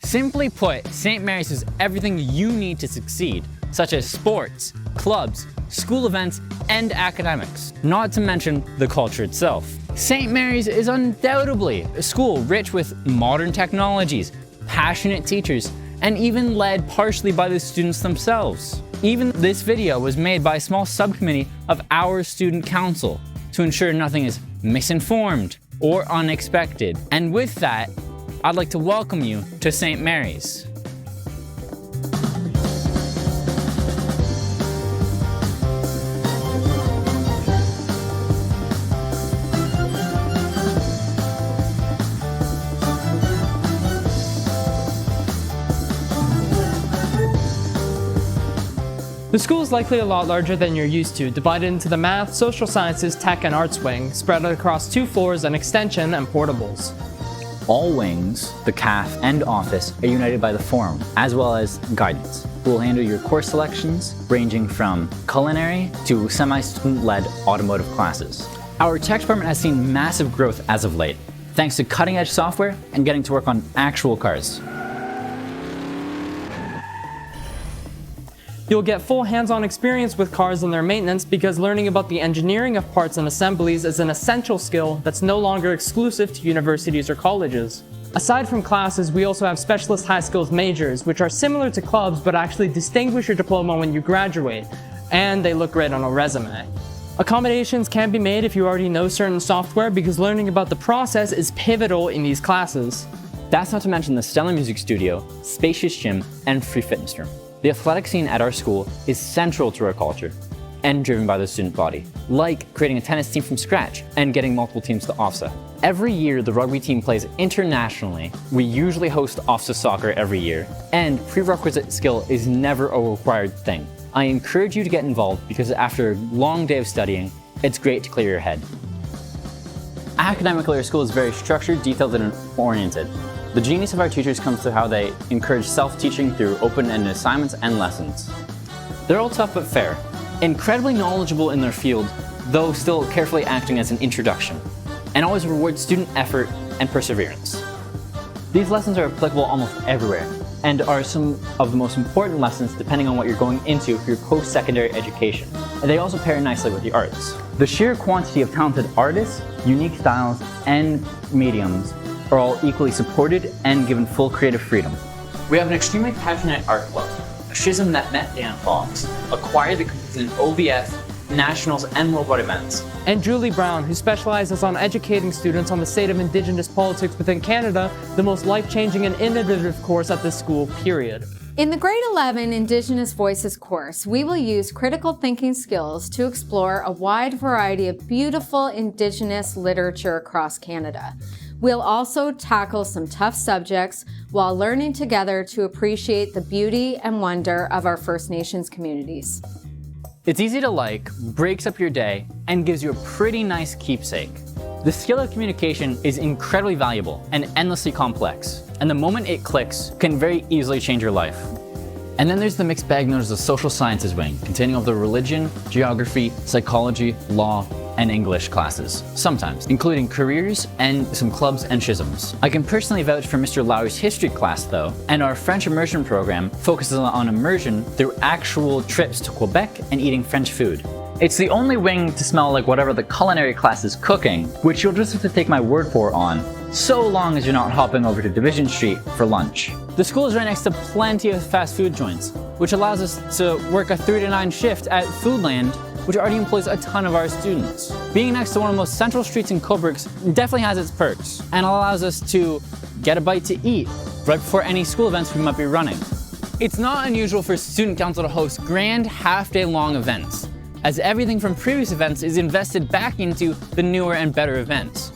Simply put, St. Mary's is everything you need to succeed, such as sports, clubs, school events, and academics, not to mention the culture itself. St. Mary's is undoubtedly a school rich with modern technologies, passionate teachers, and even led partially by the students themselves. Even this video was made by a small subcommittee of our student council to ensure nothing is misinformed or unexpected. And with that, I'd like to welcome you to St. Mary's. The school is likely a lot larger than you're used to, divided into the math, social sciences, tech, and arts wing, spread out across 2 floors, an extension, and portables. All wings, the CAF and office, are united by the forum, as well as guidance, who will handle your course selections, ranging from culinary to semi-student-led automotive classes. Our tech department has seen massive growth as of late, thanks to cutting-edge software and getting to work on actual cars. You'll get full hands-on experience with cars and their maintenance because learning about the engineering of parts and assemblies is an essential skill that's no longer exclusive to universities or colleges. Aside from classes, we also have specialist high skills majors, which are similar to clubs but actually distinguish your diploma when you graduate, and they look great on a resume. Accommodations can be made if you already know certain software because learning about the process is pivotal in these classes. That's not to mention the stellar music studio, spacious gym, and free fitness room. The athletic scene at our school is central to our culture and driven by the student body, like creating a tennis team from scratch and getting multiple teams to OFSA. Every year the rugby team plays internationally. We usually host OFSA soccer every year, and prerequisite skill is never a required thing. I encourage you to get involved because after a long day of studying, it's great to clear your head. Academically, our school is very structured, detailed, and oriented. The genius of our teachers comes through how they encourage self-teaching through open-ended assignments and lessons. They're all tough but fair, incredibly knowledgeable in their field, though still carefully acting as an introduction, and always reward student effort and perseverance. These lessons are applicable almost everywhere, and are some of the most important lessons depending on what you're going into for your post-secondary education, and they also pair nicely with the arts. The sheer quantity of talented artists, unique styles, and mediums are all equally supported and given full creative freedom. We have an extremely passionate art club, a schism that met Dan Fox, a choir that competes in OVF, nationals, and worldwide events. And Julie Brown, who specializes on educating students on the state of Indigenous politics within Canada, the most life-changing and innovative course at this school, period. In the Grade 11 Indigenous Voices course, we will use critical thinking skills to explore a wide variety of beautiful Indigenous literature across Canada. We'll also tackle some tough subjects while learning together to appreciate the beauty and wonder of our First Nations communities. It's easy to like, breaks up your day, and gives you a pretty nice keepsake. The skill of communication is incredibly valuable and endlessly complex, and the moment it clicks can very easily change your life. And then there's the mixed bag known as the social sciences wing, containing all the religion, geography, psychology, law, and English classes, sometimes, including careers and some clubs and schisms. I can personally vouch for Mr. Lowry's history class though, and our French immersion program focuses on immersion through actual trips to Quebec and eating French food. It's the only wing to smell like whatever the culinary class is cooking, which you'll just have to take my word for on, so long as you're not hopping over to Division Street for lunch. The school is right next to plenty of fast food joints, which allows us to work a 3 to 9 shift at Foodland, which already employs a ton of our students. Being next to one of the most central streets in Cobourg definitely has its perks, and allows us to get a bite to eat right before any school events we might be running. It's not unusual for student council to host grand half-day long events, as everything from previous events is invested back into the newer and better events.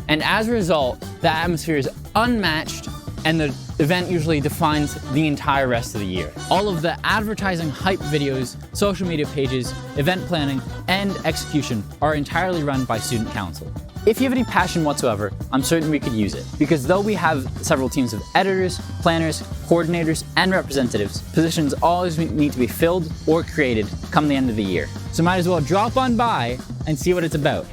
And as a result, the atmosphere is unmatched, and the event usually defines the entire rest of the year. All of the advertising hype videos, social media pages, event planning, and execution are entirely run by student council. If you have any passion whatsoever, I'm certain we could use it, because though we have several teams of editors, planners, coordinators, and representatives, positions always need to be filled or created come the end of the year. So might as well drop on by and see what it's about.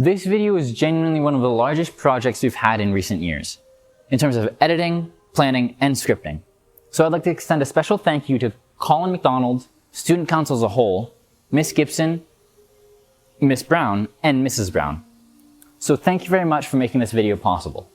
This video is genuinely one of the largest projects we've had in recent years, in terms of editing, planning, and scripting. So I'd like to extend a special thank you to Collin, McDonald, student council as a whole, Miss Gibson, Miss Brown, and Mrs. Brown. So thank you very much for making this video possible.